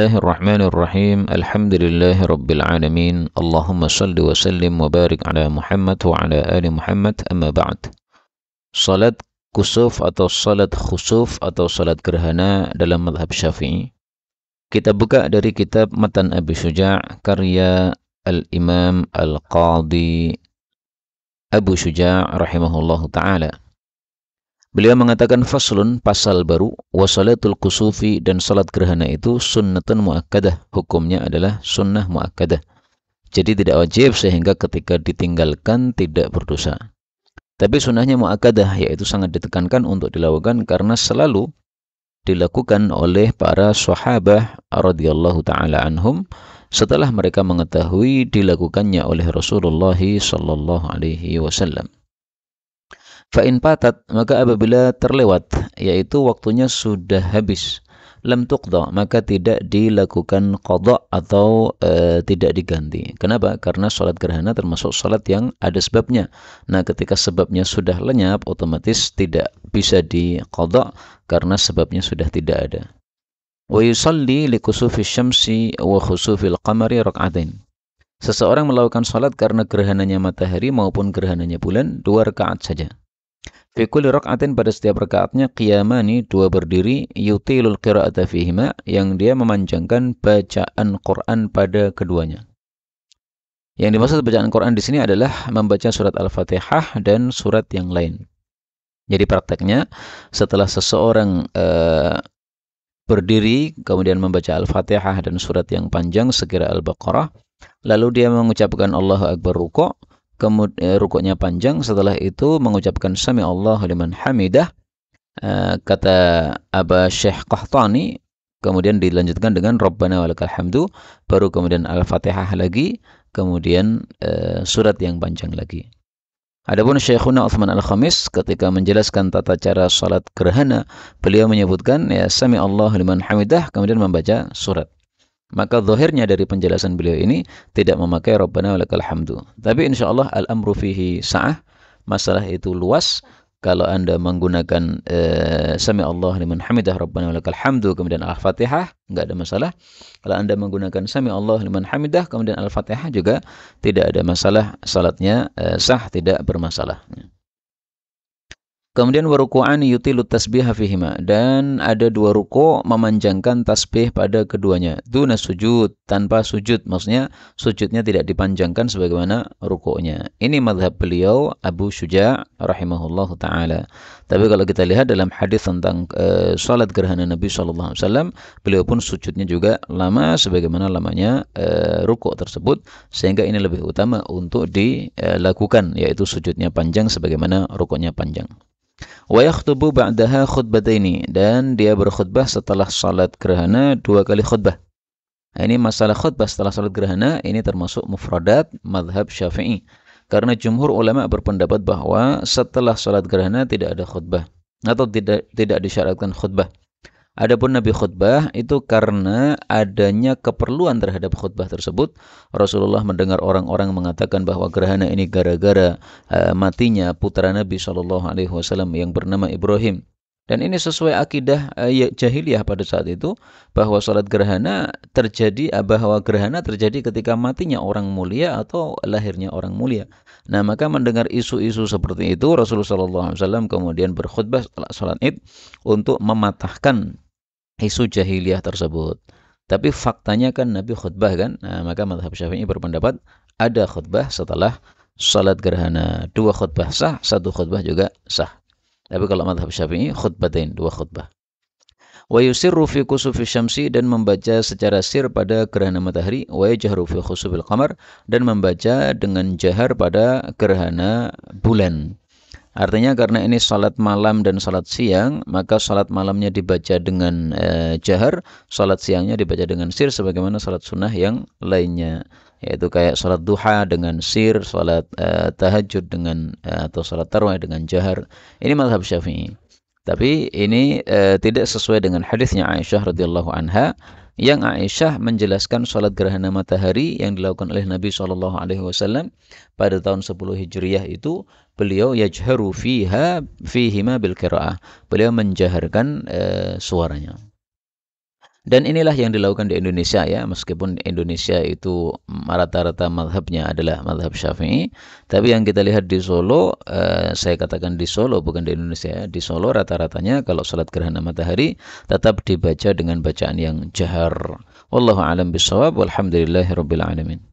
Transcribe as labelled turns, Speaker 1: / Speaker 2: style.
Speaker 1: Bismillahirrahmanirrahim. Alhamdulillahirabbil alamin. Allahumma shalli wa sallim wa barik ala Muhammad wa ala ali Muhammad. Amma ba'd. Salat kusuf atau salat khusuf atau salat gerhana dalam mazhab Syafi'i. Kita buka dari kitab Matan Abi Syuja' karya Al-Imam Al-Qadhi Abu Syuja' rahimahullahu ta'ala. Beliau mengatakan faslun, pasal baru, wa salatul kusufi, dan salat gerhana itu sunnatun muakkadah, hukumnya adalah sunnah muakkadah. Jadi tidak wajib sehingga ketika ditinggalkan tidak berdosa. Tapi sunnahnya muakkadah, yaitu sangat ditekankan untuk dilakukan karena selalu dilakukan oleh para sahabah radhiyallahu taala anhum setelah mereka mengetahui dilakukannya oleh Rasulullah sallallahu alaihi wasallam. Fa'in patat, maka apabila terlewat, yaitu waktunya sudah habis, lam tuqda, maka tidak dilakukan qadha atau tidak diganti. Kenapa? Karena salat gerhana termasuk salat yang ada sebabnya. Nah, ketika sebabnya sudah lenyap, otomatis tidak bisa diqadha karena sebabnya sudah tidak ada. Wa yusalli li kusufi syamsi wa khusufil qamari rak'atain. Seseorang melakukan salat karena gerhananya matahari maupun gerhananya bulan 2 rakaat saja. Fi kulli rak'atin, pada setiap rakaatnya qiyamani, 2 berdiri, yutilul qira'ata fihima, yang dia memanjangkan bacaan Quran pada keduanya. Yang dimaksud bacaan Quran di sini adalah membaca surat Al-Fatihah dan surat yang lain. Jadi prakteknya setelah seseorang berdiri kemudian membaca Al-Fatihah dan surat yang panjang sekira Al-Baqarah, lalu dia mengucapkan Allahu Akbar ruku', kemudian rukuknya panjang, setelah itu mengucapkan Sami Allahu liman hamidah, kata Aba Syekh Qahtani, kemudian dilanjutkan dengan Rabbana walakal hamdu, baru kemudian Al-Fatihah lagi, kemudian surat yang panjang lagi. Adapun Syekhuna Utsman Al-Khamis ketika menjelaskan tata cara salat gerhana, beliau menyebutkan ya Sami Allahu liman hamidah, kemudian membaca surat. Maka zahirnya dari penjelasan beliau ini tidak memakai Rabbana walakal hamdu. Tapi insyaallah al-amru fihi sa'ah, masalah itu luas. Kalau Anda menggunakan Sami Allah liman hamidah Rabbana walakal hamdu kemudian Al-Fatihah, enggak ada masalah. Kalau Anda menggunakan Sami Allah liman hamidah kemudian Al-Fatihah juga tidak ada masalah, salatnya sah, tidak bermasalah. Kemudian waruku'an yutilu tasbihah fihima, dan ada 2 ruku' memanjangkan tasbih pada keduanya. Duna sujud, tanpa sujud, maksudnya sujudnya tidak dipanjangkan sebagaimana ruku'nya. Ini mazhab beliau Abu Syuja' rahimahullahu ta'ala. Tapi kalau kita lihat dalam hadis tentang salat gerhana Nabi SAW, beliau pun sujudnya juga lama sebagaimana lamanya ruku' tersebut, sehingga ini lebih utama untuk dilakukan, yaitu sujudnya panjang sebagaimana ruku'nya panjang. Wa yakhtubu ba'daha khutbataini, dan dia berkhutbah setelah salat gerhana 2 kali khutbah. Nah, ini masalah khutbah setelah salat gerhana ini termasuk mufradat mazhab Syafi'i. Karena jumhur ulama berpendapat bahwa setelah salat gerhana tidak ada khutbah atau tidak disyaratkan khutbah. Adapun Nabi khutbah itu karena adanya keperluan terhadap khutbah tersebut. Rasulullah mendengar orang-orang mengatakan bahwa gerhana ini gara-gara matinya putra Nabi SAW yang bernama Ibrahim. Dan ini sesuai akidah jahiliyah pada saat itu, bahwa salat gerhana terjadi, bahwa gerhana terjadi ketika matinya orang mulia atau lahirnya orang mulia. Nah, maka mendengar isu-isu seperti itu, Rasulullah SAW kemudian berkhutbah setelah salat Id untuk mematahkan isu jahiliyah tersebut. Tapi faktanya kan Nabi khutbah kan. Nah, maka mazhab Syafi'i berpendapat ada khutbah setelah salat gerhana. 2 khutbah sah, 1 khutbah juga sah. Tapi kalau mazhab Syafi'i khutbatain, 2 khutbah. Wa yusirru fi kusufi syamsi, dan membaca secara sir pada gerhana matahari. Wa yajharu fi khusufil qamar, dan membaca dengan jahar pada gerhana bulan. Artinya karena ini salat malam dan salat siang, maka salat malamnya dibaca dengan jahar, salat siangnya dibaca dengan sir sebagaimana salat sunnah yang lainnya, yaitu kayak salat duha dengan sir, salat tahajud dengan atau salat tarawih dengan jahar. Ini mazhab Syafi'i. Tapi ini tidak sesuai dengan hadisnya Aisyah radhiyallahu anha, yang Aisyah menjelaskan salat gerhana matahari yang dilakukan oleh Nabi SAW pada tahun 10 Hijriah itu, beliau yajharu fihima bil qiraah, beliau menjaharkan suaranya. Dan inilah yang dilakukan di Indonesia ya, meskipun Indonesia itu rata-rata mazhabnya adalah mazhab Syafi'i, tapi yang kita lihat di Solo, saya katakan di Solo bukan di Indonesia ya, di Solo rata-ratanya kalau salat gerhana matahari tetap dibaca dengan bacaan yang jahar. Wallahu a'lam bishawab, walhamdulillahirabbil alamin.